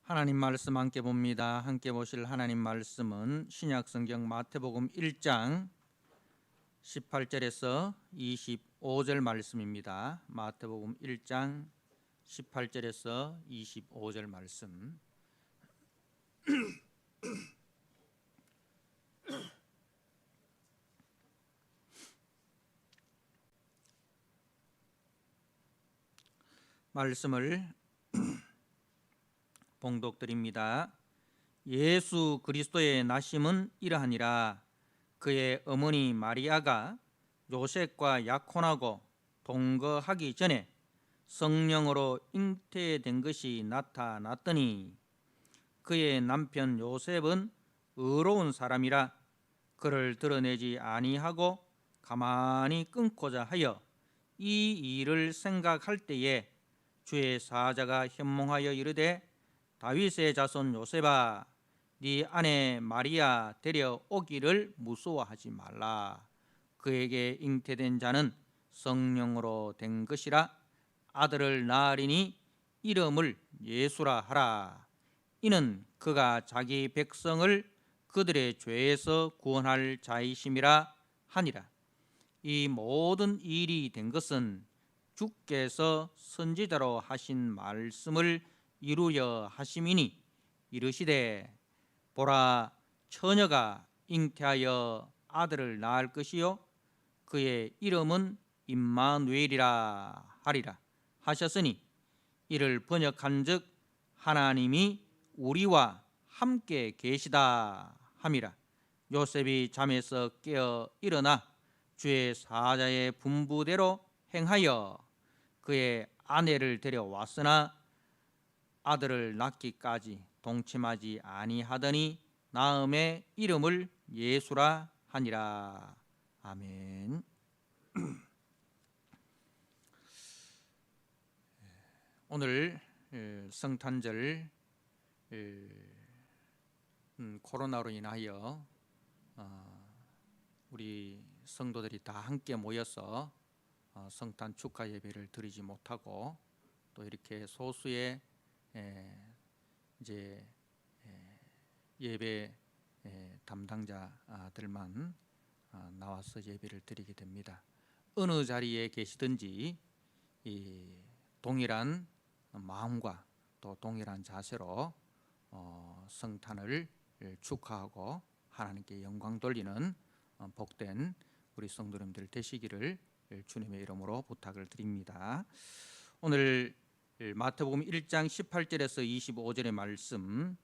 하나님 말씀 함께 봅니다. 함께 보실 하나님 말씀은 신약성경 마태복음 1장 18절에서 25절 말씀입니다. 마태복음 1장 18절에서 25절 말씀. 말씀을 봉독드립니다. 예수 그리스도의 나심은 이러하니라. 그의 어머니 마리아가 요셉과 약혼하고 동거하기 전에 성령으로 잉태된 것이 나타났더니 그의 남편 요셉은 의로운 사람이라 그를 드러내지 아니하고 가만히 끊고자 하여 이 일을 생각할 때에 주의 사자가 현몽하여 이르되 다윗의 자손 요셉아, 네 아내 마리아 데려오기를 무서워하지 말라. 그에게 잉태된 자는 성령으로 된 것이라. 아들을 낳으리니 이름을 예수라 하라. 이는 그가 자기 백성을 그들의 죄에서 구원할 자이심이라 하니라. 이 모든 일이 된 것은 주께서 선지자로 하신 말씀을 이루려 하심이니 이르시되 보라, 처녀가 잉태하여 아들을 낳을 것이요 그의 이름은 임마누엘이라 하리라 하셨으니 이를 번역한즉 하나님이 우리와 함께 계시다 함이라. 요셉이 잠에서 깨어 일어나 주의 사자의 분부대로 행하여 그의 아내를 데려왔으나 아들을 낳기까지 동침하지 아니하더니 낳음의 이름을 예수라 하니라. 아멘. 오늘 성탄절 코로나로 인하여 우리 성도들이 다 함께 모여서 성탄 축하 예배를 드리지 못하고 또 이렇게 소수의 이제 예배 담당자들만 나와서 예배를 드리게 됩니다. 어느 자리에 계시든지 이 동일한 마음과 또 동일한 자세로 성탄을 축하하고 하나님께 영광 돌리는 복된 우리 성도님들 되시기를 주님의 이름으로 부탁을 드립니다. 오늘 마태복음 1장 18절에서 25절의 말씀,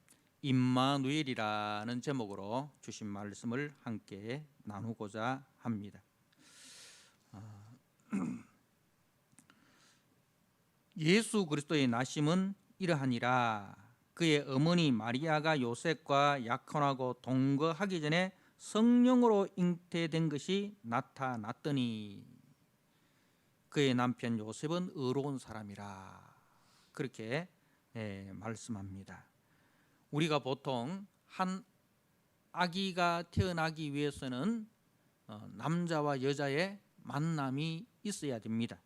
임마누엘이라는 제목으로 주신 말씀을 함께 나누고자 합니다. 예수 그리스도의 나심은 이러하니라. 그의 어머니 마리아가 요셉과 약혼하고 동거하기 전에 성령으로 잉태된 것이 나타났더니 그의 남편 요셉은 의로운 사람이라. 그렇게 말씀합니다. 우리가 보통 한 아기가 태어나기 위해서는 남자와 여자의 만남이 있어야 됩니다.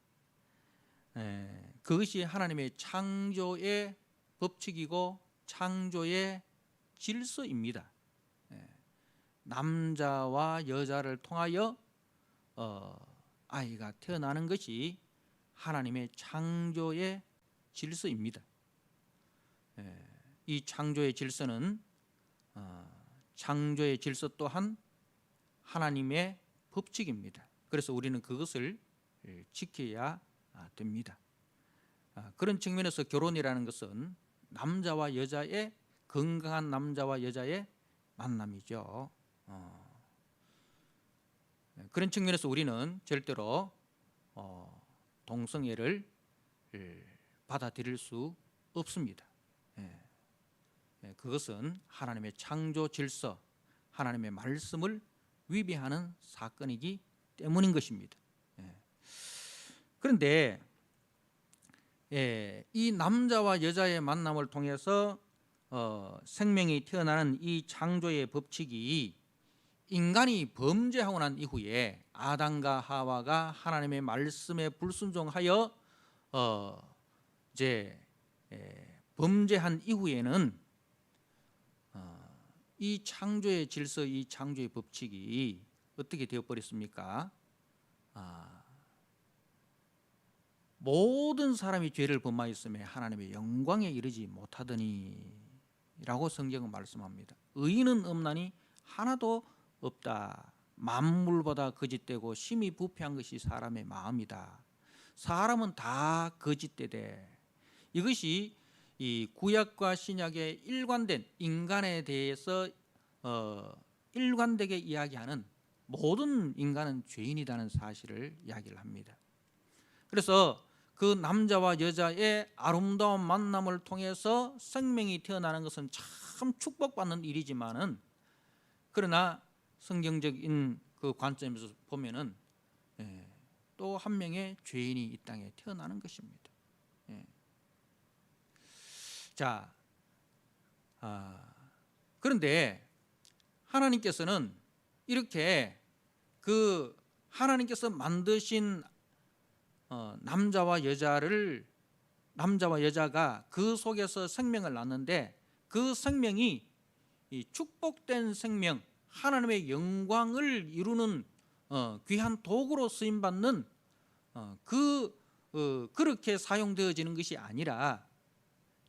그것이 하나님의 창조의 법칙이고 창조의 질서입니다. 남자와 여자를 통하여 아이가 태어나는 것이 하나님의 창조의 질서입니다. 이 창조의 질서는 창조의 질서 또한 하나님의 법칙입니다. 그래서 우리는 그것을 지켜야 됩니다. 그런 측면에서 결혼이라는 것은 남자와 여자의 건강한 남자와 여자의 만남이죠. 그런 측면에서 우리는 절대로 동성애를 받아들일 수 없습니다. 그것은 하나님의 창조 질서, 하나님의 말씀을 위배하는 사건이기 때문인 것입니다. 그런데 이 남자와 여자의 만남을 통해서 생명이 태어나는 이 창조의 법칙이 인간이 범죄하고 난 이후에 아담과 하와가 하나님의 말씀에 불순종하여 이제 범죄한 이후에는 이 창조의 질서, 이 창조의 법칙이 어떻게 되어버렸습니까? 모든 사람이 죄를 범하였음에 하나님의 영광에 이르지 못하더니 라고 성경은 말씀합니다. 의인은 없나니 하나도 없다. 만물보다 거짓되고 심히 부패한 것이 사람의 마음이다. 사람은 다 거짓되되. 이것이 이 구약과 신약의 일관된 인간에 대해서 일관되게 이야기하는, 모든 인간은 죄인이라는 사실을 이야기를 합니다. 그래서 그 남자와 여자의 아름다운 만남을 통해서 생명이 태어나는 것은 참 축복받는 일이지만은, 그러나 성경적인 그 관점에서 보면은 또 한 명의 죄인이 이 땅에 태어나는 것입니다. 자, 그런데 하나님께서는 이렇게 그 하나님께서 만드신 남자와 여자가 그 속에서 생명을 낳는데, 그 생명이 이 축복된 생명, 하나님의 영광을 이루는 귀한 도구로 쓰임 받는 그렇게 사용되어지는 것이 아니라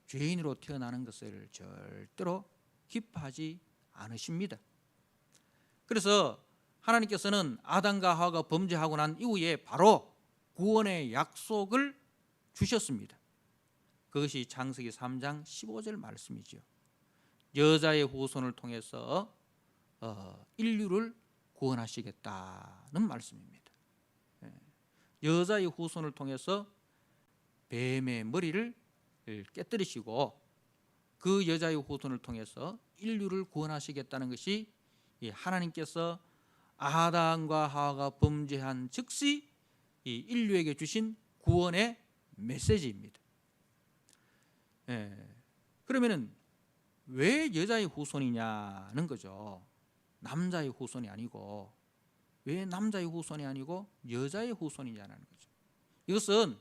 죄인으로 태어나는 것을 절대로 기뻐하지 않으십니다. 그래서 하나님께서는 아담과 하와가 범죄하고 난 이후에 바로 구원의 약속을 주셨습니다. 그것이 창세기 3장 15절 말씀이죠. 여자의 후손을 통해서 인류를 구원하시겠다는 말씀입니다. 여자의 후손을 통해서 뱀의 머리를 깨뜨리시고 그 여자의 후손을 통해서 인류를 구원하시겠다는 것이 하나님께서 아담과 하와가 범죄한 즉시 이 인류에게 주신 구원의 메시지입니다. 그러면은 왜 여자의 후손이냐는 거죠. 남자의 후손이 아니고, 왜 남자의 후손이 아니고 여자의 후손이냐는 거죠. 이것은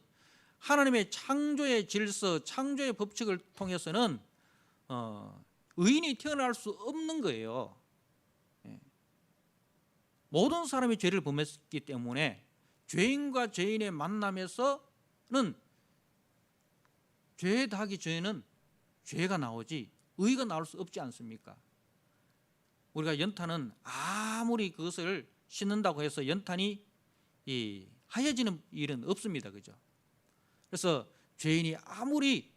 하나님의 창조의 질서, 창조의 법칙을 통해서는 의인이 태어날 수 없는 거예요. 모든 사람이 죄를 범했기 때문에 죄인과 죄인의 만남에서는 죄 하기 전에는 죄가 나오지 의가 나올 수 없지 않습니까? 우리가 연탄은 아무리 그것을 씻는다고 해서 연탄이 하얘지는 일은 없습니다. 그죠? 그래서 죄인이 아무리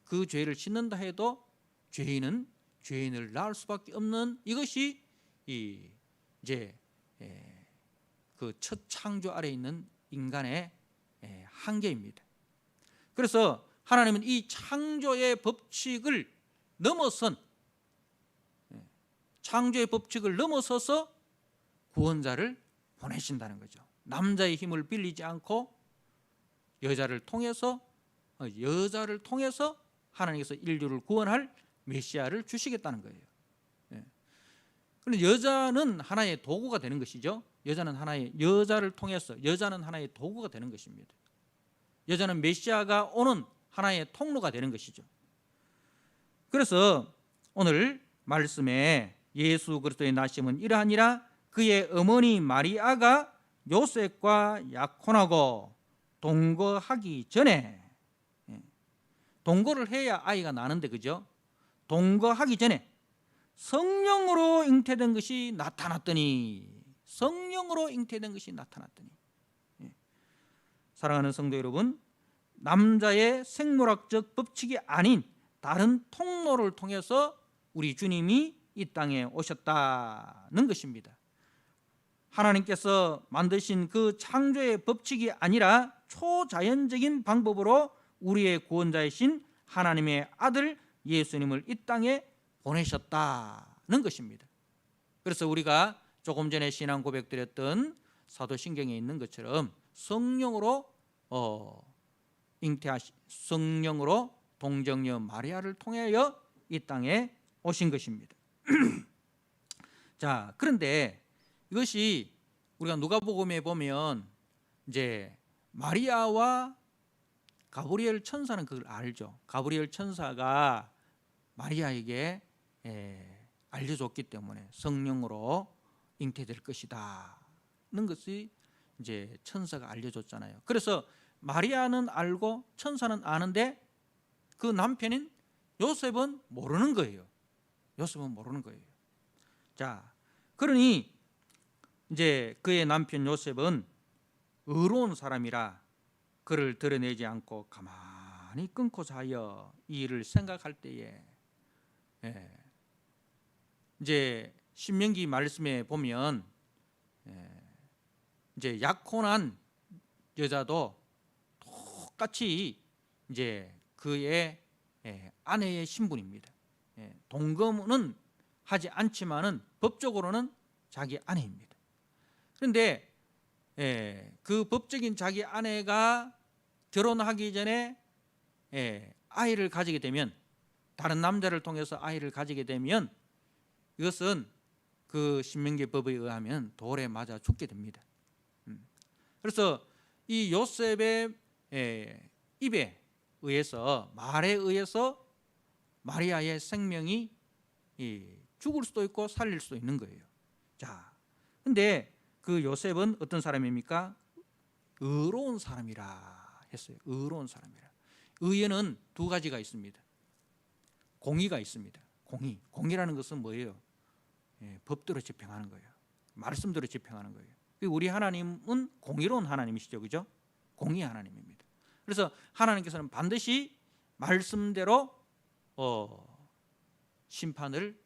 그 죄를 씻는다 해도 죄인은 죄인을 낳을 수밖에 없는, 이것이 이제 그 첫 창조 아래에 있는 인간의 한계입니다. 그래서 하나님은 이 창조의 법칙을 넘어서서 구원자를 보내신다는 거죠. 남자의 힘을 빌리지 않고 여자를 통해서 하나님께서 인류를 구원할 메시아를 주시겠다는 거예요. 그런데 여자는 하나의 도구가 되는 것이죠. 여자는 하나의 도구가 되는 것입니다. 여자는 메시아가 오는 하나의 통로가 되는 것이죠. 그래서 오늘 말씀에 예수 그리스도의 나심은 이러하니라, 그의 어머니 마리아가 요셉과 약혼하고 동거하기 전에, 동거를 해야 아이가 나는데, 그죠? 동거하기 전에 성령으로 잉태된 것이 나타났더니, 사랑하는 성도 여러분, 남자의 생물학적 법칙이 아닌 다른 통로를 통해서 우리 주님이 이 땅에 오셨다는 것입니다. 하나님께서 만드신 그 창조의 법칙이 아니라 초자연적인 방법으로 우리의 구원자이신 하나님의 아들 예수님을 이 땅에 보내셨다는 것입니다. 그래서 우리가 조금 전에 신앙 고백드렸던 사도신경에 있는 것처럼 성령으로 성령으로 동정녀 마리아를 통하여 이 땅에 오신 것입니다. 자, 그런데 이것이 우리가 누가복음에 보면 이제 마리아와 가브리엘 천사는 그걸 알죠. 가브리엘 천사가 마리아에게 알려줬기 때문에 성령으로 잉태될 것이다는 것이 이제 천사가 알려줬잖아요. 그래서 마리아는 알고 천사는 아는데 그 남편인 요셉은 모르는 거예요. 요셉은 모르는 거예요. 자, 그러니 이제 그의 남편 요셉은 의로운 사람이라 그를 드러내지 않고 가만히 끊고 자여 이 일을 생각할 때에 이제 신명기 말씀에 보면 이제 약혼한 여자도 똑같이 이제 그의 아내의 신분입니다. 동거는 하지 않지만은 법적으로는 자기 아내입니다. 그런데 그 법적인 자기 아내가 결혼하기 전에 아이를 가지게 되면, 다른 남자를 통해서 아이를 가지게 되면 이것은 그 신명기법에 의하면 돌에 맞아 죽게 됩니다. 그래서 이 요셉의 입에 의해서, 말에 의해서 마리아의 생명이 죽을 수도 있고 살릴 수도 있는 거예요. 자, 근데 그 요셉은 어떤 사람입니까? 의로운 사람이라 했어요. 의로운 사람이라. 의에는 두 가지가 있습니다. 공의가 있습니다. 공의라는 것은 뭐예요? 법대로 집행하는 거예요. 말씀대로 집행하는 거예요. 우리 하나님은 공의로운 하나님이시죠, 그죠? 공의 하나님입니다. 그래서 하나님께서는 반드시 말씀대로 심판을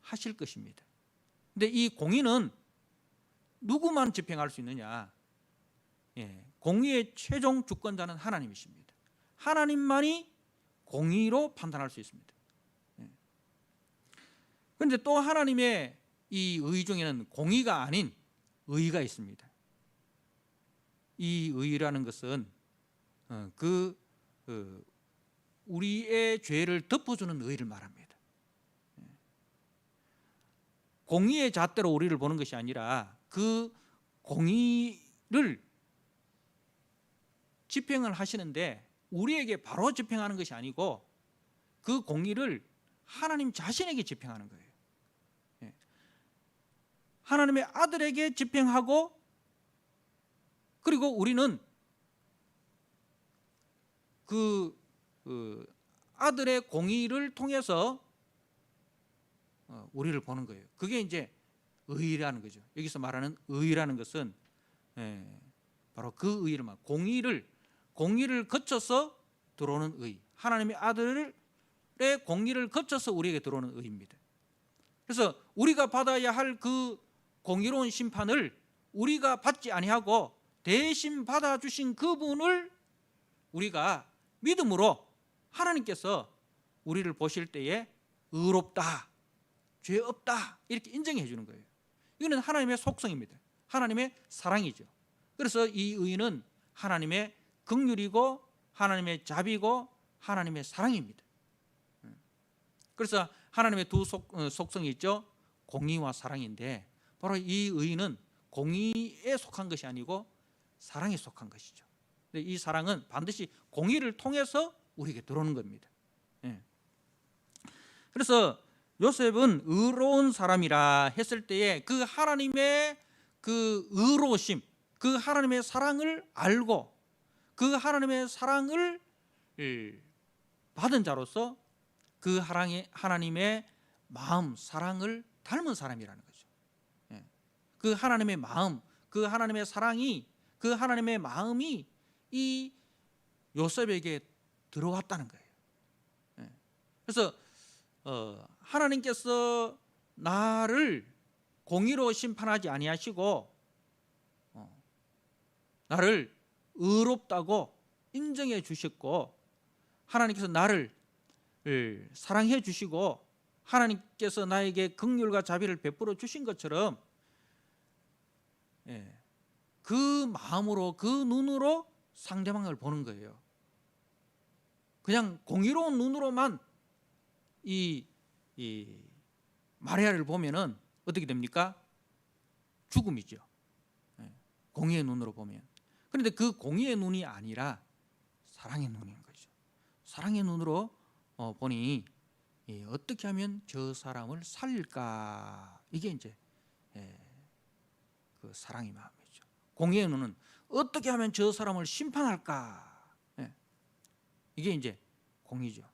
하실 것입니다. 근데 이 공의는 누구만 집행할 수 있느냐? 공의의 최종 주권자는 하나님이십니다. 하나님만이 공의로 판단할 수 있습니다. 그런데 또 하나님의 이 의 중에는 공의가 아닌 의가 있습니다. 이 의라는 것은 우리의 죄를 덮어주는 의를 말합니다. 공의의 잣대로 우리를 보는 것이 아니라 그 공의를 집행을 하시는데 우리에게 바로 집행하는 것이 아니고 그 공의를 하나님 자신에게 집행하는 거예요. 하나님의 아들에게 집행하고, 그리고 우리는 그 아들의 공의를 통해서 우리를 보는 거예요. 그게 이제 의라는 거죠. 여기서 말하는 의라는 것은 바로 그 의를 말. 공의를 거쳐서 들어오는 의. 하나님의 아들의 공의를 거쳐서 우리에게 들어오는 의입니다. 그래서 우리가 받아야 할 그 공의로운 심판을 우리가 받지 아니하고 대신 받아주신 그분을 우리가 믿음으로 하나님께서 우리를 보실 때에 의롭다, 죄 없다 이렇게 인정해 주는 거예요. 이거는 하나님의 속성입니다. 하나님의 사랑이죠. 그래서 이 의는 하나님의 긍휼이고 하나님의 자비고 하나님의 사랑입니다. 그래서 하나님의 두 속성이 있죠. 공의와 사랑인데 바로 이 의는 공의에 속한 것이 아니고 사랑에 속한 것이죠. 근데 이 사랑은 반드시 공의를 통해서 우리에게 들어오는 겁니다. 그래서 요셉은 의로운 사람이라 했을 때에 그 하나님의 그 의로우심, 그 하나님의 사랑을 알고 그 하나님의 사랑을 받은 자로서 그 하나님의 마음, 사랑을 닮은 사람이라는 거죠. 그 하나님의 마음, 그 하나님의 사랑이, 그 하나님의 마음이 이 요셉에게 들어왔다는 거예요. 그래서 하나님께서 나를 공의로 심판하지 아니하시고 나를 의롭다고 인정해 주셨고, 하나님께서 나를 사랑해 주시고 하나님께서 나에게 긍휼과 자비를 베풀어 주신 것처럼 그 마음으로, 그 눈으로 상대방을 보는 거예요. 그냥 공의로운 눈으로만 이 마리아를 보면은 어떻게 됩니까? 죽음이죠. 공의의 눈으로 보면. 그런데 그 공의의 눈이 아니라 사랑의 눈인 거죠. 사랑의 눈으로 보니 어떻게 하면 저 사람을 살릴까, 이게 이제 그 사랑의 마음이죠. 공의의 눈은 어떻게 하면 저 사람을 심판할까, 이게 이제 공의죠.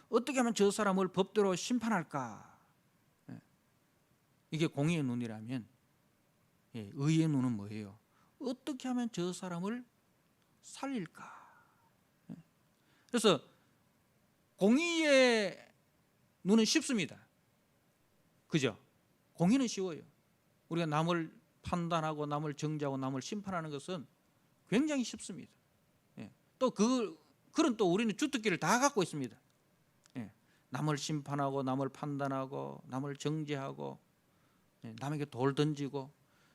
어떻게 하면 저 사람을 법대로 심판할까, 이게 공의의 눈이라면 의의 눈은 뭐예요? 어떻게 하면 저 사람을 살릴까. 그래서 공의의 눈은 쉽습니다. 그죠? 공의는 쉬워요. 우리가 남을 판단하고 남을 정죄하고 남을 심판하는 것은 굉장히 쉽습니다. 또 그런 또 우리는 주특기를 다 갖고 있습니다. 남을 심판하고 남을 판단하고 남을 정죄하고 남에게 돌 던지고,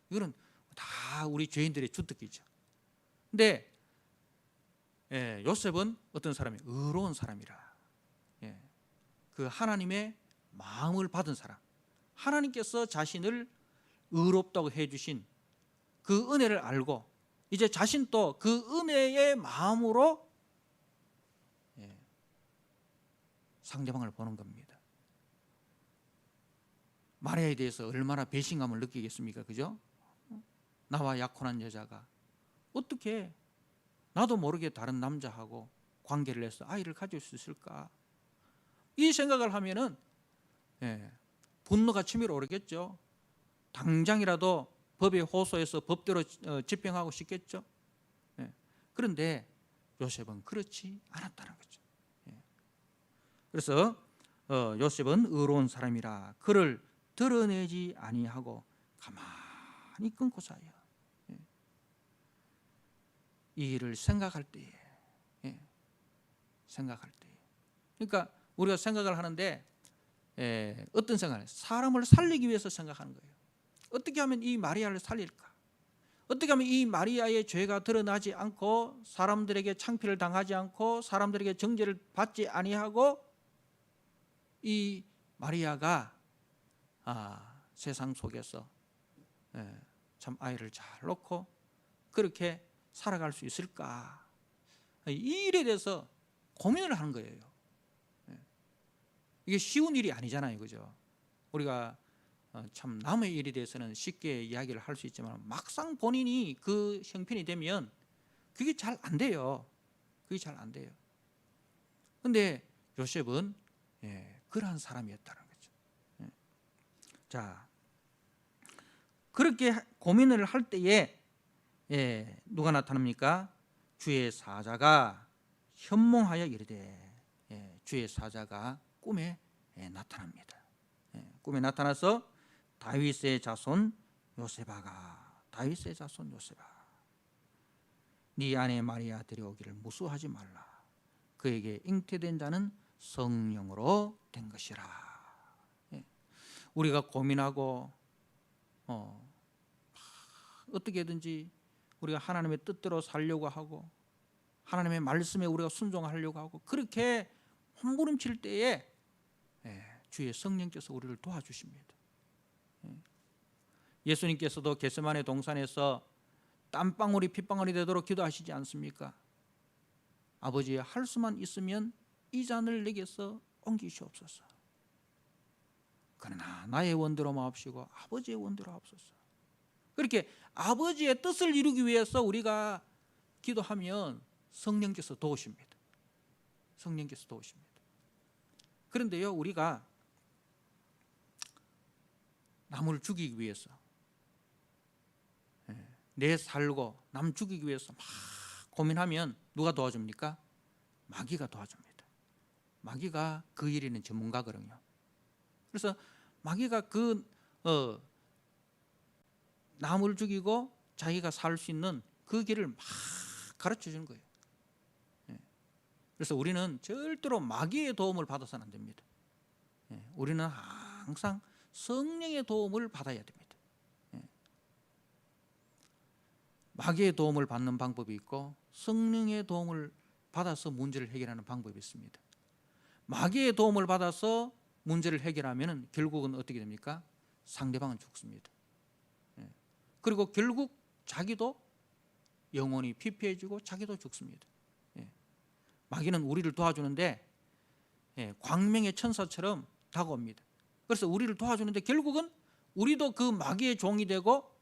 이거는 다 우리 죄인들의 주특기죠. 근데 요셉은 어떤 사람이 의로운 사람이라, 그 하나님의 마음을 받은 사람, 하나님께서 자신을 의롭다고 해주신 그 은혜를 알고 이제 자신도 그 은혜의 마음으로 상대방을 보는 겁니다. 마리아에 대해서 얼마나 배신감을 느끼겠습니까? 그죠? 나와 약혼한 여자가 어떻게 나도 모르게 다른 남자하고 관계를 해서 아이를 가질 수 있을까? 이 생각을 하면은 분노가 치밀어 오르겠죠. 당장이라도 법에 호소해서 법대로 집행하고 싶겠죠. 그런데 요셉은 그렇지 않았다는 거죠. 그래서 요셉은 의로운 사람이라 그를 드러내지 아니하고 가만히 끊고 자요. 이 일을 생각할 때에, 생각할 때에. 그러니까 우리가 생각을 하는데 어떤 생각을 해요? 사람을 살리기 위해서 생각하는 거예요. 어떻게 하면 이 마리아를 살릴까? 어떻게 하면 이 마리아의 죄가 드러나지 않고 사람들에게 창피를 당하지 않고 사람들에게 정죄를 받지 아니하고 이 마리아가 세상 속에서 참 아이를 잘 놓고 그렇게 살아갈 수 있을까? 이 일에 대해서 고민을 하는 거예요. 이게 쉬운 일이 아니잖아요, 그죠? 우리가 참 남의 일에 대해서는 쉽게 이야기를 할 수 있지만 막상 본인이 그 형편이 되면 그게 잘 안 돼요. 그게 잘 안 돼요. 그런데 요셉은 그러한 사람이었다는 거죠. 자, 그렇게 고민을 할 때에 누가 나타납니까? 주의 사자가 현몽하여 이르되, 주의 사자가 꿈에 나타납니다. 꿈에 나타나서 다윗의 자손 요세바가, 다윗의 자손 요세바, 네 아내 마리아 데려오기를 무수하지 말라. 그에게 잉태된 자는 성령으로 된 것이라. 우리가 고민하고 어떻게든지 우리가 하나님의 뜻대로 살려고 하고 하나님의 말씀에 우리가 순종하려고 하고 그렇게 몸부림칠 때에 주의 성령께서 우리를 도와주십니다. 예수님께서도 겟세마네 동산에서 땀방울이 핏방울이 되도록 기도하시지 않습니까? 아버지, 할 수만 있으면 이 잔을 내게서 옮기시옵소서. 그러나 나의 원대로 마옵시고 아버지의 원대로 하옵소서. 그렇게 아버지의 뜻을 이루기 위해서 우리가 기도하면 성령께서 도우십니다. 성령께서 도우십니다. 그런데요, 우리가 남을 죽이기 위해서 내 살고 남 죽이기 위해서 막 고민하면 누가 도와줍니까? 마귀가 도와줍니다. 마귀가 그 일에는 전문가거든요. 그래서 마귀가 남을 죽이고 자기가 살 수 있는 그 길을 막 가르쳐 주는 거예요. 그래서 우리는 절대로 마귀의 도움을 받아서는 안 됩니다. 우리는 항상 성령의 도움을 받아야 됩니다. 마귀의 도움을 받는 방법이 있고 성령의 도움을 받아서 문제를 해결하는 방법이 있습니다. 마귀의 도움을 받아서 문제를 해결하면 결국은 어떻게 됩니까? 상대방은 죽습니다. 그리고 결국 자기도 영혼이 피폐해지고 자기도 죽습니다. 마귀는 우리를 도와주는데 광명의 천사처럼 다가옵니다. 그래서 우리를 도와주는데 결국은 우리도 그 마귀의 종이 되고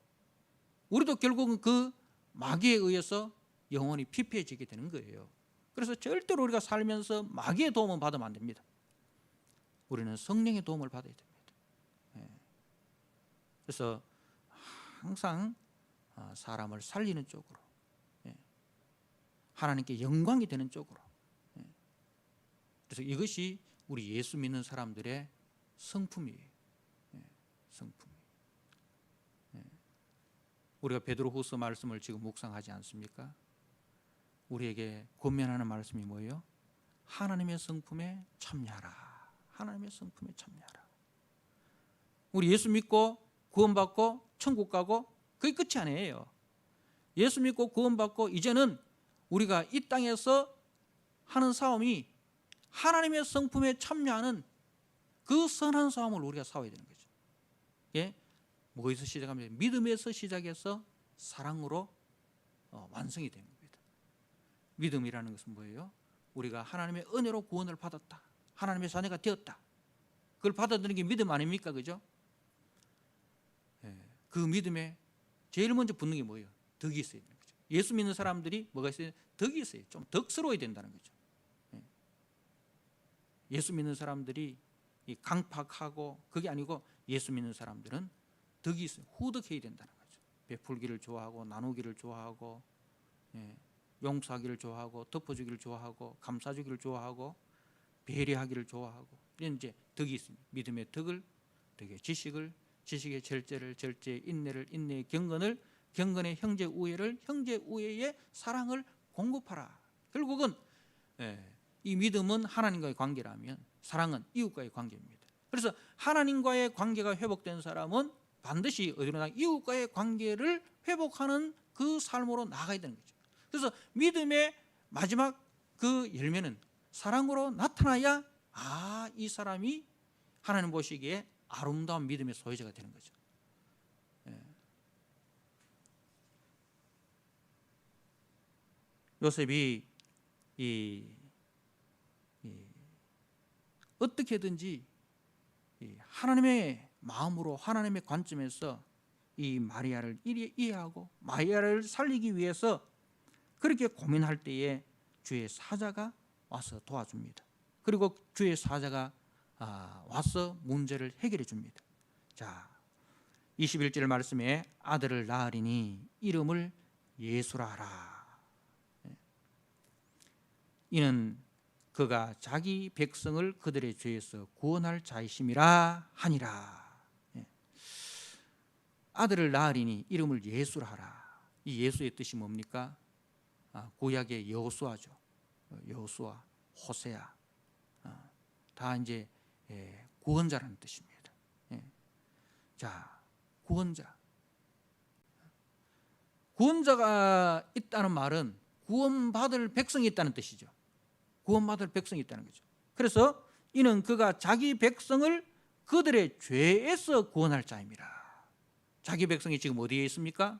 우리도 결국은 그 마귀에 의해서 영원히 피폐해지게 되는 거예요. 그래서 절대로 우리가 살면서 마귀의 도움은 받으면 안 됩니다. 우리는 성령의 도움을 받아야 됩니다. 그래서 항상 사람을 살리는 쪽으로, 하나님께 영광이 되는 쪽으로. 그래서 이것이 우리 예수 믿는 사람들의 성품이에요. 성품. 우리가 베드로후서 말씀을 지금 묵상하지 않습니까? 우리에게 권면하는 말씀이 뭐예요? 하나님의 성품에 참여하라. 하나님의 성품에 참여하라. 우리 예수 믿고 구원받고 천국 가고 그게 끝이 아니에요. 예수 믿고 구원받고 이제는 우리가 이 땅에서 하는 싸움이 하나님의 성품에 참여하는 그 선한 싸움을 우리가 싸워야 되는 거죠. 뭐에서 시작하면 믿음에서 시작해서 사랑으로 완성이 되는 겁니다. 믿음이라는 것은 뭐예요? 우리가 하나님의 은혜로 구원을 받았다. 하나님의 자녀가 되었다. 그걸 받아들이는 게 믿음 아닙니까? 그죠? 그 믿음에 제일 먼저 붙는 게 뭐예요? 덕이 있어야 되는 거죠. 예수 믿는 사람들이 뭐가 있어요? 덕이 있어요. 좀 덕스러워야 된다는 거죠. 예수 믿는 사람들이 강팍하고 그게 아니고 예수 믿는 사람들은 덕이 있어요. 후덕해야 된다는 거죠. 베풀기를 좋아하고 나누기를 좋아하고 용서하기를 좋아하고 덮어주기를 좋아하고 감싸주기를 좋아하고 배려하기를 좋아하고 이런 이제 덕이 있습니다. 믿음의 덕을, 덕의 지식을, 지식의 절제를, 절제의 인내를, 인내의 경건을, 경건의 형제 우애를, 형제 우애의 사랑을 공급하라. 결국은 이 믿음은 하나님과의 관계라면 사랑은 이웃과의 관계입니다. 그래서 하나님과의 관계가 회복된 사람은 반드시 어디로 나 이웃과의 관계를 회복하는 그 삶으로 나가야 되는 거죠. 그래서 믿음의 마지막 그 열매는 사랑으로 나타나야 이 사람이 하나님 보시기에 아름다운 믿음의 소유자가 되는 거죠. 요셉이 어떻게든지 하나님의 마음으로 하나님의 관점에서 이 마리아를 이해하고 마리아를 살리기 위해서 그렇게 고민할 때에 주의 사자가 와서 도와줍니다. 그리고 주의 사자가 와서 문제를 해결해 줍니다. 자, 21절 말씀에 아들을 낳으리니 이름을 예수라 하라. 이는 그가 자기 백성을 그들의 죄에서 구원할 자이심이라 하니라. 아들을 낳으리니 이름을 예수라 하라. 이 예수의 뜻이 뭡니까? 구약의 여호수아죠. 여호수아, 호세아, 다 이제 구원자라는 뜻입니다. 자, 구원자가 있다는 말은 구원받을 백성이 있다는 뜻이죠. 구원받을 백성이 있다는 거죠. 그래서 이는 그가 자기 백성을 그들의 죄에서 구원할 자입니다. 자기 백성이 지금 어디에 있습니까?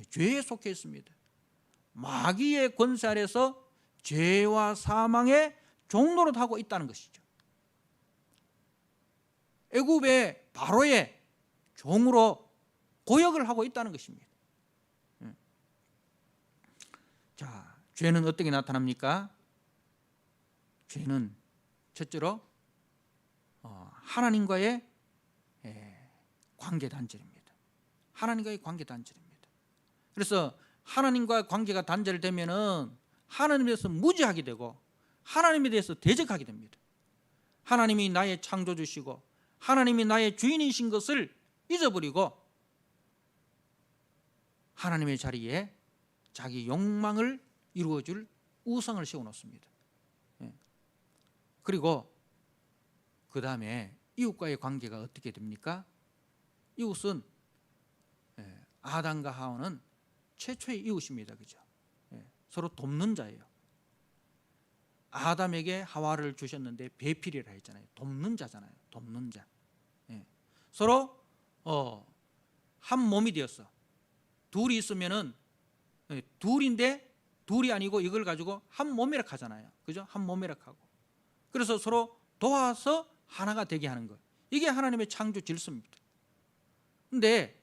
죄에 속해 있습니다. 마귀의 권세 아래서 죄와 사망의 종노릇 하고 있다는 것이죠. 애굽의 바로의 종으로 고역을 하고 있다는 것입니다. 자, 죄는 어떻게 나타납니까? 죄는 첫째로 하나님과의 관계 단절입니다. 하나님과의 관계 단절입니다. 그래서 하나님과 관계가 단절되면은 하나님에 대해서 무지하게 되고 하나님에 대해서 대적하게 됩니다. 하나님이 나의 창조주시고 하나님이 나의 주인이신 것을 잊어버리고 하나님의 자리에 자기 욕망을 이루어줄 우상을 세워놓습니다. 그리고 그 다음에 이웃과의 관계가 어떻게 됩니까? 이웃은 아담과 하와는 최초의 이웃입니다. 그죠? 서로 돕는 자예요. 아담에게 하와를 주셨는데 배필이라 했잖아요. 돕는 자잖아요. 돕는 자. 서로 한 몸이 되었어. 둘이 있으면은 둘인데 둘이 아니고 이걸 가지고 한 몸이라 하잖아요. 그죠? 한 몸이라 하고. 그래서 서로 도와서 하나가 되게 하는 것. 이게 하나님의 창조 질서입니다. 근데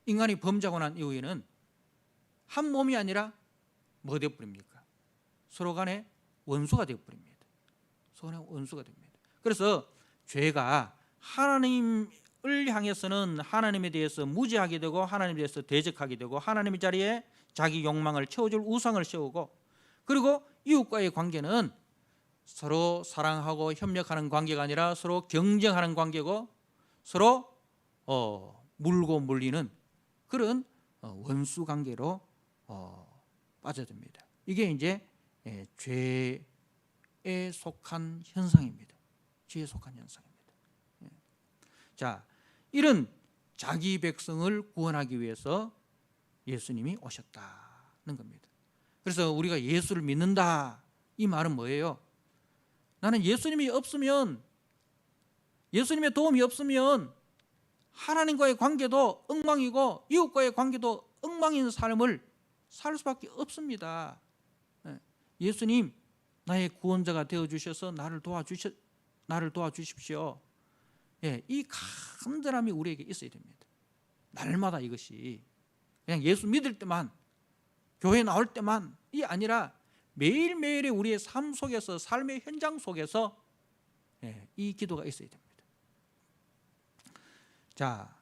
인간이 범죄하고 난 이후에는 한 몸이 아니라 뭐 되어버립니까? 서로 간에 원수가 되어버립니다. 서로 간에 원수가 됩니다. 그래서 죄가 하나님을 향해서는 하나님에 대해서 무지하게 되고 하나님에 대해서 대적하게 되고 하나님의 자리에 자기 욕망을 채워줄 우상을 세우고, 그리고 이웃과의 관계는 서로 사랑하고 협력하는 관계가 아니라 서로 경쟁하는 관계고 서로 물고 물리는 그런 원수 관계로 빠져듭니다. 이게 이제 죄에 속한 현상입니다. 죄에 속한 현상입니다. 자, 이런 자기 백성을 구원하기 위해서 예수님이 오셨다는 겁니다. 그래서 우리가 예수를 믿는다, 이 말은 뭐예요? 나는 예수님이 없으면, 예수님의 도움이 없으면 하나님과의 관계도 엉망이고 이웃과의 관계도 엉망인 삶을 살 수밖에 없습니다. 예수님, 나의 구원자가 되어주셔서 나를 도와주십시오. 이 간절함이 우리에게 있어야 됩니다. 날마다 이것이 그냥 예수 믿을 때만, 교회 나올 때만 이 아니라 매일매일의 우리의 삶 속에서, 삶의 현장 속에서 이 기도가 있어야 됩니다. 자,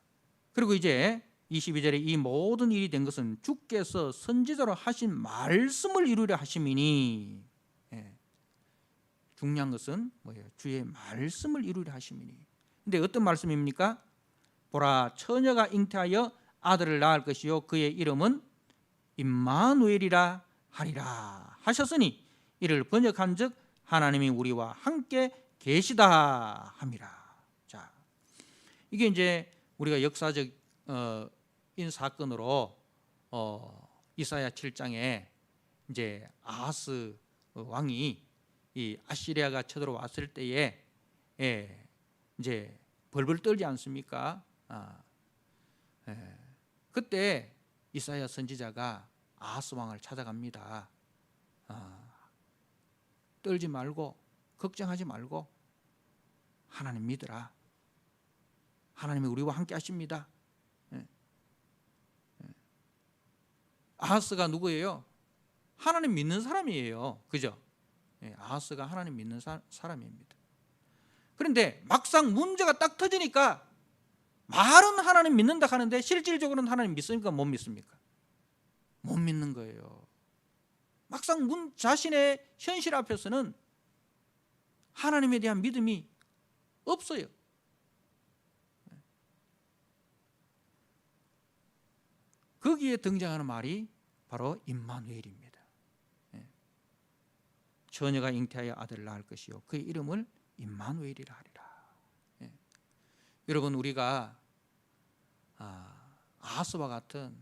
그리고 이제 22절에 이 모든 일이 된 것은 주께서 선지자로 하신 말씀을 이루려 하심이니, 중요한 것은 뭐예요? 주의 말씀을 이루려 하심이니. 근데 어떤 말씀입니까? 보라, 처녀가 잉태하여 아들을 낳을 것이요 그의 이름은 임마누엘이라 하리라 하셨으니 이를 번역한즉 하나님이 우리와 함께 계시다 함이라. 자, 이게 이제 우리가 역사적인 사건으로 이사야 7장에 이제 아하스 왕이 이 아시리아가 쳐들어왔을 때에 이제 벌벌 떨지 않습니까? 그때 이사야 선지자가 아하스 왕을 찾아갑니다. 떨지 말고, 걱정하지 말고 하나님 믿으라. 하나님이 우리와 함께 하십니다. 아하스가 누구예요? 하나님 믿는 사람이에요. 그죠? 아하스가 하나님 믿는 사람입니다. 그런데 막상 문제가 딱 터지니까 말은 하나님 믿는다 하는데 실질적으로는 하나님 믿습니까? 못 믿습니까? 못 믿는 거예요. 막상 자신의 현실 앞에서는 하나님에 대한 믿음이 없어요. 거기에 등장하는 말이 바로 임마누엘입니다. 처녀가 잉태하여 아들을 낳을 것이요 그의 이름을 임마누엘이라 하리라. 여러분, 우리가 아하스와 같은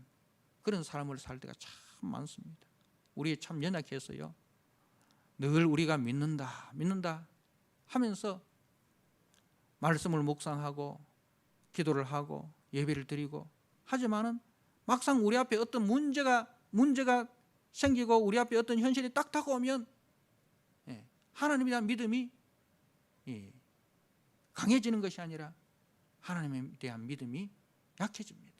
그런 삶을 살 때가 참 많습니다. 우리 참 연약해서요, 늘 우리가 믿는다 하면서 말씀을 묵상하고 기도를 하고 예배를 드리고 하지만은 막상 우리 앞에 어떤 문제가 생기고 우리 앞에 어떤 현실이 딱 다가오면 하나님에 대한 믿음이 강해지는 것이 아니라 하나님에 대한 믿음이 약해집니다.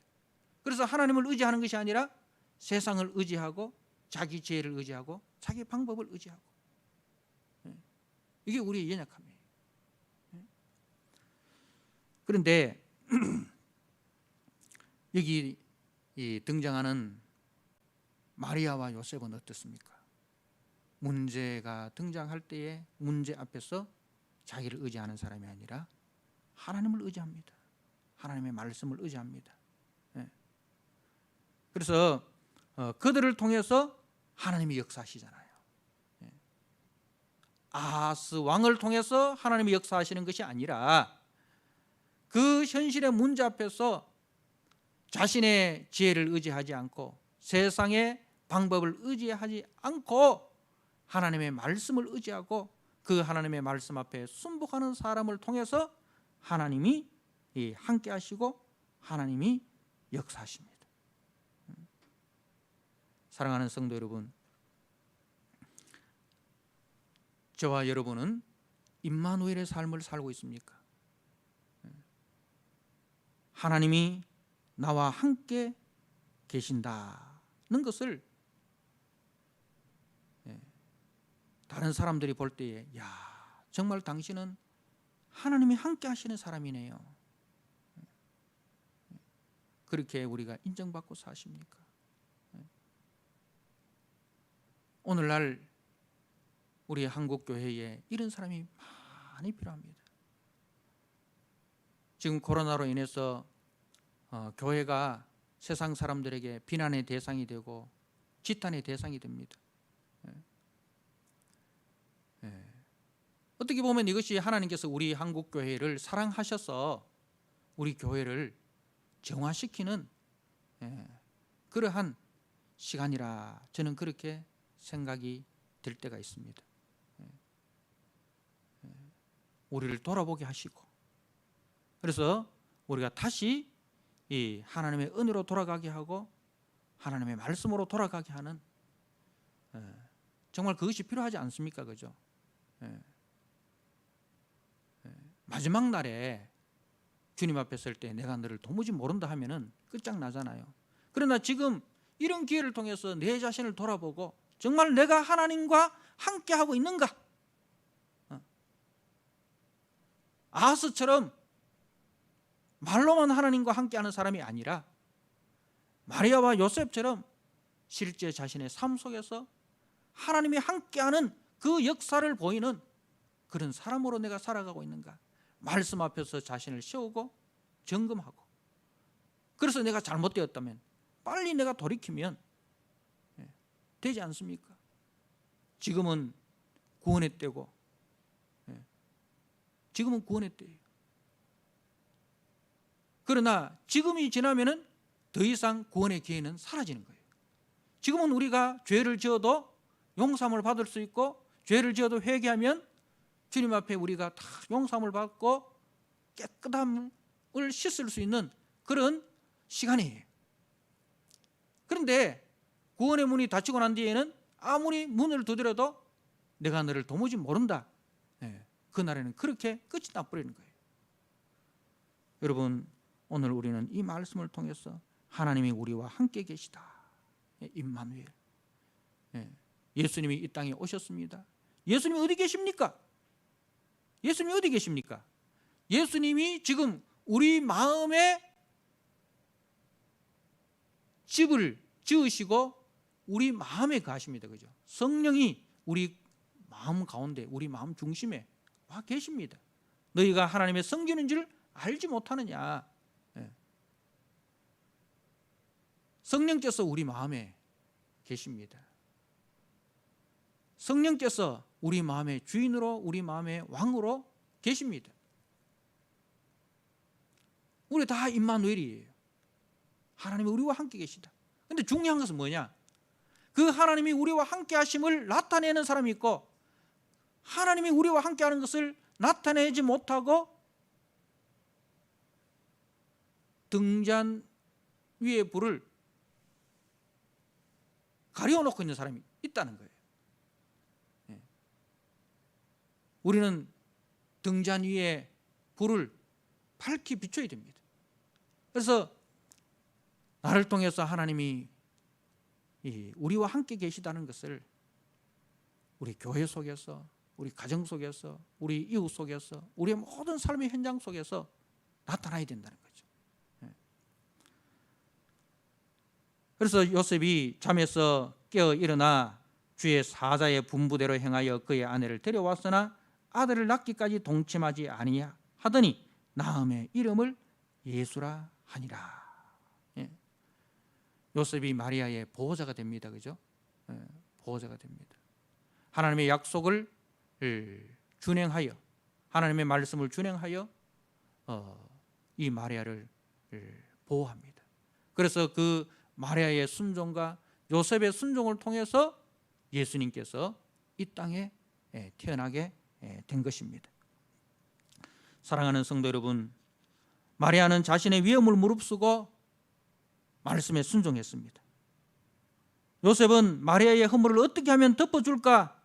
그래서 하나님을 의지하는 것이 아니라 세상을 의지하고 자기 지혜를 의지하고 자기 방법을 의지하고, 이게 우리의 연약함이에요. 그런데 여기 등장하는 마리아와 요셉은 어떻습니까? 문제가 등장할 때에 문제 앞에서 자기를 의지하는 사람이 아니라 하나님을 의지합니다. 하나님의 말씀을 의지합니다. 그래서 그들을 통해서 하나님이 역사하시잖아요. 아하스 왕을 통해서 하나님이 역사하시는 것이 아니라 그 현실의 문제 앞에서 자신의 지혜를 의지하지 않고 세상의 방법을 의지하지 않고 하나님의 말씀을 의지하고 그 하나님의 말씀 앞에 순복하는 사람을 통해서 하나님이 함께 하시고 하나님이 역사하십니다. 사랑하는 성도 여러분, 저와 여러분은 임마누엘의 삶을 살고 있습니까? 하나님이 나와 함께 계신다는 것을 다른 사람들이 볼 때에 야, 정말 당신은 하나님이 함께 하시는 사람이네요. 그렇게 우리가 인정받고 사십니까? 오늘날 우리 한국 교회에 이런 사람이 많이 필요합니다. 지금 코로나로 인해서 교회가 세상 사람들에게 비난의 대상이 되고 지탄의 대상이 됩니다. 어떻게 보면 이것이 하나님께서 우리 한국 교회를 사랑하셔서 우리 교회를 정화시키는 그러한 시간이라 저는 그렇게 생각이 들 때가 있습니다. 우리를 돌아보게 하시고, 그래서 우리가 다시 이 하나님의 은혜로 돌아가게 하고 하나님의 말씀으로 돌아가게 하는, 정말 그것이 필요하지 않습니까? 그죠? 마지막 날에 주님 앞에 설 때 내가 너를 도무지 모른다 하면은 끝장나잖아요. 그러나 지금 이런 기회를 통해서 내 자신을 돌아보고 정말 내가 하나님과 함께 하고 있는가? 아하스처럼 말로만 하나님과 함께하는 사람이 아니라 마리아와 요셉처럼 실제 자신의 삶 속에서 하나님이 함께하는 그 역사를 보이는 그런 사람으로 내가 살아가고 있는가? 말씀 앞에서 자신을 세우고 점검하고, 그래서 내가 잘못되었다면 빨리 내가 돌이키면 되지 않습니까? 지금은 구원의 때고, 지금은 구원의 때예요. 그러나 지금이 지나면은 더 이상 구원의 기회는 사라지는 거예요. 지금은 우리가 죄를 지어도 용서함을 받을 수 있고, 죄를 지어도 회개하면 주님 앞에 우리가 다 용서함을 받고 깨끗함을 씻을 수 있는 그런 시간이에요. 그런데 구원의 문이 닫히고 난 뒤에는 아무리 문을 두드려도 내가 너를 도무지 모른다, 그날에는 그렇게 끝이 나버리는 거예요. 여러분, 오늘 우리는 이 말씀을 통해서 하나님이 우리와 함께 계시다, 임마누엘, 예수님이 이 땅에 오셨습니다. 예수님이 어디 계십니까? 예수님이 어디 계십니까? 예수님이 지금 우리 마음에 집을 지으시고 우리 마음에 가십니다. 그죠? 성령이 우리 마음 가운데, 우리 마음 중심에 와 계십니다. 너희가 하나님의 성전인 줄 알지 못하느냐? 성령께서 우리 마음에 계십니다. 성령께서 우리 마음의 주인으로, 우리 마음의 왕으로 계십니다. 우리 다 임마누엘이에요. 하나님이 우리와 함께 계시다. 그런데 중요한 것은 뭐냐? 그 하나님이 우리와 함께 하심을 나타내는 사람이 있고, 하나님이 우리와 함께 하는 것을 나타내지 못하고 등잔 위에 불을 가려놓고 있는 사람이 있다는 거예요. 우리는 등잔 위에 불을 밝히 비춰야 됩니다. 그래서 나를 통해서 하나님이 우리와 함께 계시다는 것을 우리 교회 속에서, 우리 가정 속에서, 우리 이웃 속에서, 우리의 모든 삶의 현장 속에서 나타나야 된다는 거죠. 그래서 요셉이 잠에서 깨어 일어나 주의 사자의 분부대로 행하여 그의 아내를 데려왔으나 아들을 낳기까지 동침하지 아니하더니 나음의 이름을 예수라 하니라. 요셉이 마리아의 보호자가 됩니다. 그죠? 보호자가 됩니다. 하나님의 약속을 준행하여, 하나님의 말씀을 준행하여 이 마리아를 보호합니다. 그래서 그 마리아의 순종과 요셉의 순종을 통해서 예수님께서 이 땅에 태어나게 된 것입니다. 사랑하는 성도 여러분, 마리아는 자신의 위험을 무릅쓰고 말씀에 순종했습니다. 요셉은 마리아의 허물을 어떻게 하면 덮어줄까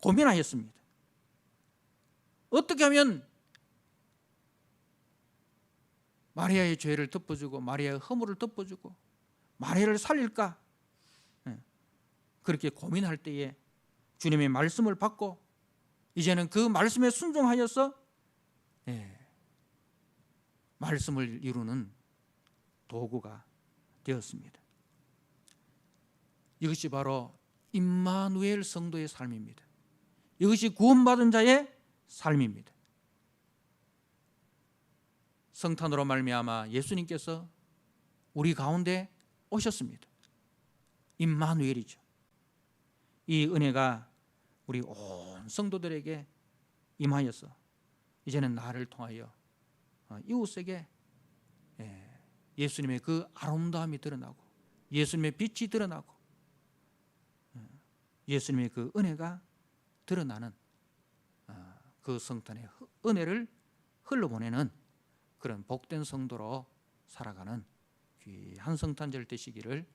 고민하였습니다. 어떻게 하면 마리아의 죄를 덮어주고 마리아의 허물을 덮어주고 마리아를 살릴까? 그렇게 고민할 때에 주님의 말씀을 받고 이제는 그 말씀에 순종하여서 말씀을 이루는 도구가 되었습니다. 이것이 바로 임마누엘 성도의 삶입니다. 이것이 구원받은 자의 삶입니다. 성탄으로 말미암아 예수님께서 우리 가운데 오셨습니다. 임마누엘이죠. 이 은혜가 우리 온 성도들에게 임하여서 이제는 나를 통하여 이웃에게 예수님의 그 아름다움이 드러나고 예수님의 빛이 드러나고 예수님의 그 은혜가 드러나는 그 성탄의 은혜를 흘러보내는 그런 복된 성도로 살아가는 귀한 성탄절 되시기를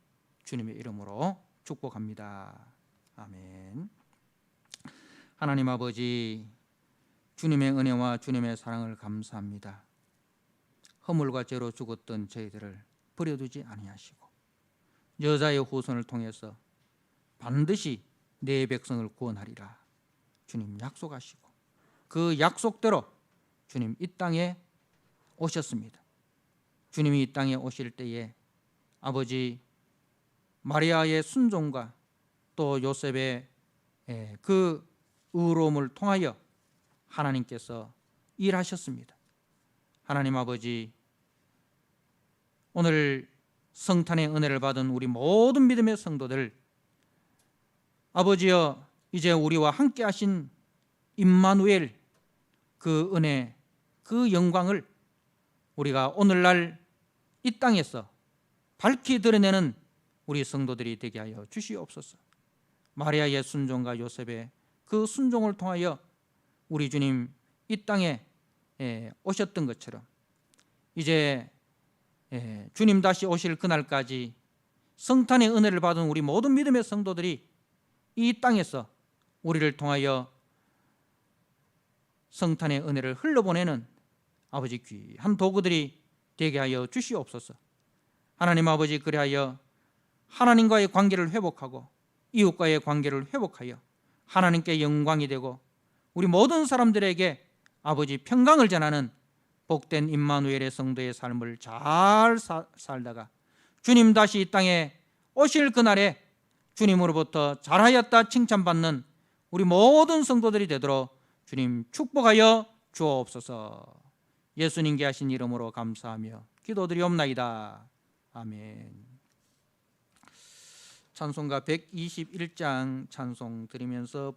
주님의 이름으로 축복합니다. 아멘. 하나님 아버지, 주님의 은혜와 주님의 사랑을 감사합니다. 허물과 죄로 죽었던 저희들을 버려두지 아니하시고 여자의 후손을 통해서 반드시 내 백성을 구원하리라 주님 약속하시고 그 약속대로 주님 이 땅에 오셨습니다. 주님이 이 땅에 오실 때에 아버지 마리아의 순종과 또 요셉의 그 의로움을 통하여 하나님께서 일하셨습니다. 하나님 아버지, 오늘 성탄의 은혜를 받은 우리 모든 믿음의 성도들, 아버지여, 이제 우리와 함께 하신 임마누엘 그 은혜, 그 영광을 우리가 오늘날 이 땅에서 밝히 드러내는 우리 성도들이 되게 하여 주시옵소서. 마리아의 순종과 요셉의 그 순종을 통하여 우리 주님 이 땅에 오셨던 것처럼 이제 주님 다시 오실 그날까지 성탄의 은혜를 받은 우리 모든 믿음의 성도들이 이 땅에서 우리를 통하여 성탄의 은혜를 흘러보내는 아버지 귀한 도구들이 되게 하여 주시옵소서. 하나님 아버지, 그리하여 하나님과의 관계를 회복하고 이웃과의 관계를 회복하여 하나님께 영광이 되고 우리 모든 사람들에게 아버지 평강을 전하는 복된 임마누엘의 성도의 삶을 잘 살다가 주님 다시 이 땅에 오실 그날에 주님으로부터 잘하였다 칭찬받는 우리 모든 성도들이 되도록 주님 축복하여 주옵소서. 예수님께 하신 이름으로 감사하며 기도드리옵나이다. 아멘. 찬송가 121장 찬송 드리면서